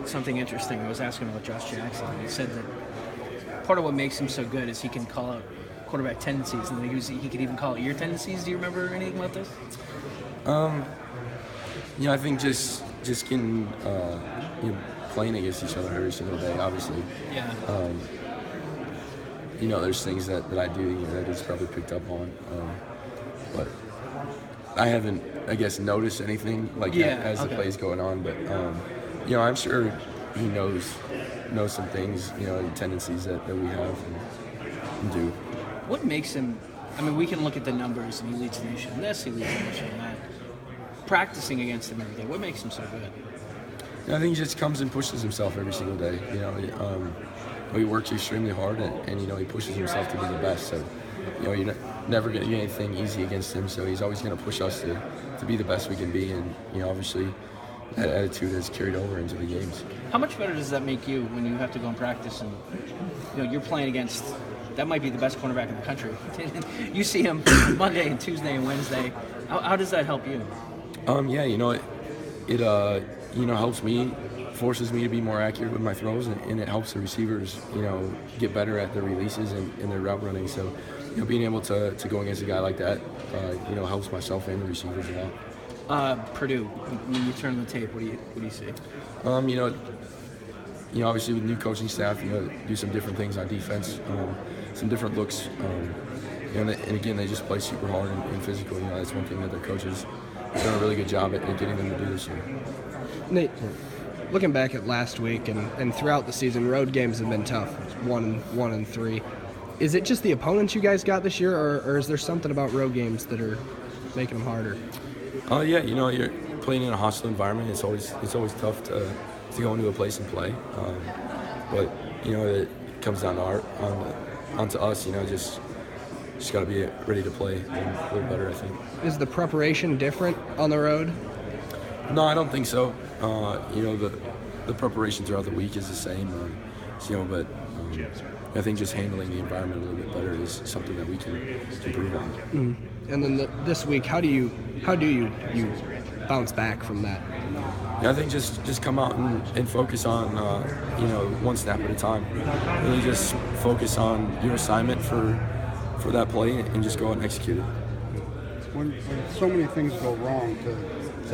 something interesting. I was asking about Josh Jackson, and he said that part of what makes him so good is he can call out quarterback tendencies, and he could even call out your tendencies. Do you remember anything about this? I think just getting playing against each other every single day. Obviously, Yeah. there's things that I do that he's probably picked up on, but I haven't, I guess, noticed anything like that as the play's going on. But I'm sure he knows some things, tendencies that we have and do. What makes him? I mean, we can look at the numbers, and he leads the nation in this, he leads the nation in that. Practicing against him every day, what makes him so good? I think he just comes and pushes himself every single day. He works extremely hard, and he pushes himself to be the best. So, you're never going to get anything easy against him. So he's always going to push us to be the best we can be. And obviously, that attitude has carried over into the games. How much better does that make you when you have to go and practice and you're playing against? That might be the best cornerback in the country. You see him Monday and Tuesday and Wednesday. How does that help you? It helps me, forces me to be more accurate with my throws, and it helps the receivers, get better at their releases and their route running. So, being able to go against a guy like that, helps myself and the receivers a lot. Purdue, when you turn the tape, what do you see? Obviously with new coaching staff, do some different things on defense, some different looks, and again, they just play super hard and physical. That's one thing that their coaches have done a really good job at getting them to do this year. Nate, looking back at last week and throughout the season, road games have been tough. It's 1-3. Is it just the opponents you guys got this year, or is there something about road games that are making them harder? You're playing in a hostile environment. It's always tough to go into a place and play. But it comes down to onto us. Just got to be ready to play and a little better, I think. Is the preparation different on the road? No, I don't think so. The preparation throughout the week is the same. But I think just handling the environment a little bit better is something that we can improve on. Mm-hmm. And then this week, how do you bounce back from that? I think just come out and focus on one snap at a time. Really just focus on your assignment for that play and just go out and execute it. When so many things go wrong to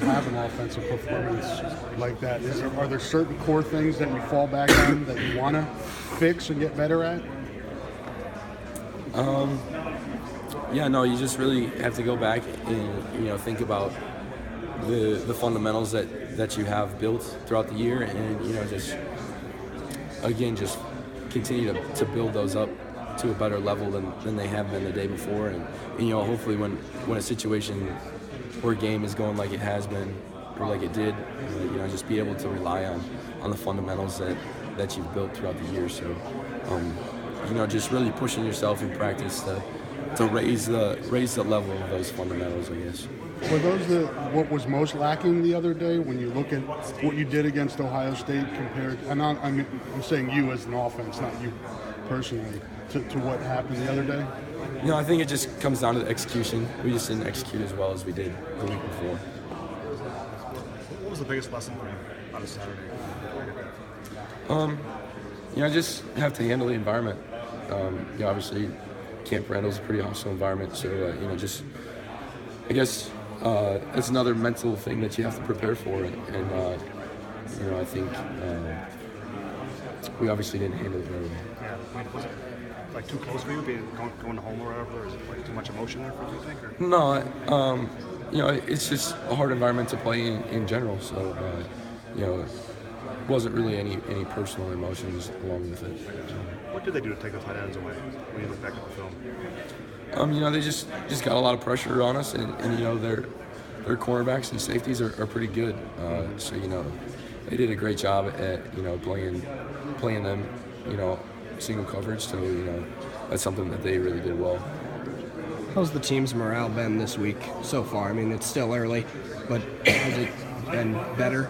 have an offensive performance like that, are there certain core things that you fall back on that you want to fix and get better at? You just really have to go back and think about the fundamentals that you have built throughout the year, and just continue to build those up to a better level than they have been the day before, and hopefully when a situation or a game is going like it has been or like it did, just be able to rely on the fundamentals that you've built throughout the year. So just really pushing yourself in practice to raise the level of those fundamentals, I guess. Were those what was most lacking the other day when you look at what you did against Ohio State compared? I'm saying you as an offense, not you personally, to what happened the other day? I think it just comes down to the execution. We just didn't execute as well as we did the week before. What was the biggest lesson for you on Saturday? I just have to handle the environment. Obviously, Camp Randall's a pretty hostile environment, so I guess it's another mental thing that you have to prepare for, and I think we obviously didn't handle it very well. Yeah, was it too close for you, going home or whatever? Or is it too much emotion there for you, think? Or? No, it's just a hard environment to play in general. So, wasn't really any personal emotions along with it. What did they do to take the tight ends away when you look back at the film? They just got a lot of pressure on us, and their cornerbacks and safeties are pretty good. So they did a great job at playing them, single coverage. So that's something that they really did well. How's the team's morale been this week so far? I mean, it's still early, but has it been better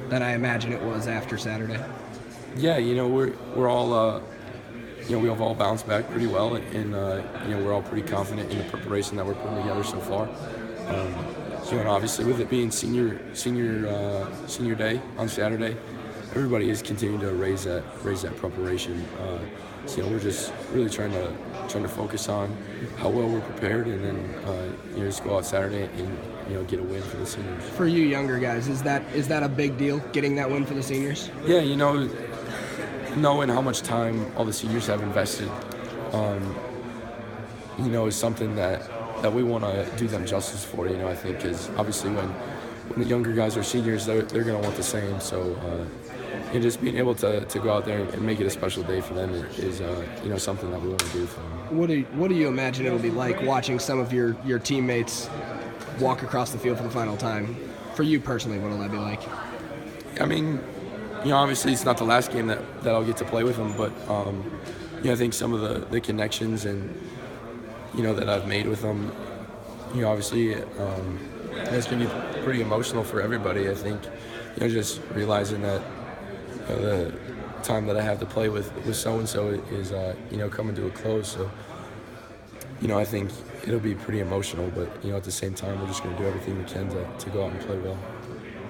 than I imagine it was after Saturday? Yeah, we're all we've all bounced back pretty well, and we're all pretty confident in the preparation that we're putting together so far. And obviously with it being senior day on Saturday, everybody is continuing to raise that preparation. So we're just really trying to focus on how well we're prepared, and then just go out Saturday and get a win for the seniors. For you younger guys, is that a big deal, getting that win for the seniors? Yeah, knowing how much time all the seniors have invested, is something that we want to do them justice for. I think because obviously when the younger guys are seniors, they're going to want the same. So just being able to go out there and make it a special day for them is something that we want to do for them. What do you imagine it'll be like watching some of your teammates walk across the field for the final time? For you personally, what'll that be like? I mean, obviously it's not the last game that I'll get to play with them, but I think some of the connections and that I've made with them, obviously it's going to be pretty emotional for everybody. I think just realizing that the time that I have to play with so and so is coming to a close. So I think it'll be pretty emotional, but at the same time we're just going to do everything we can to go out and play well.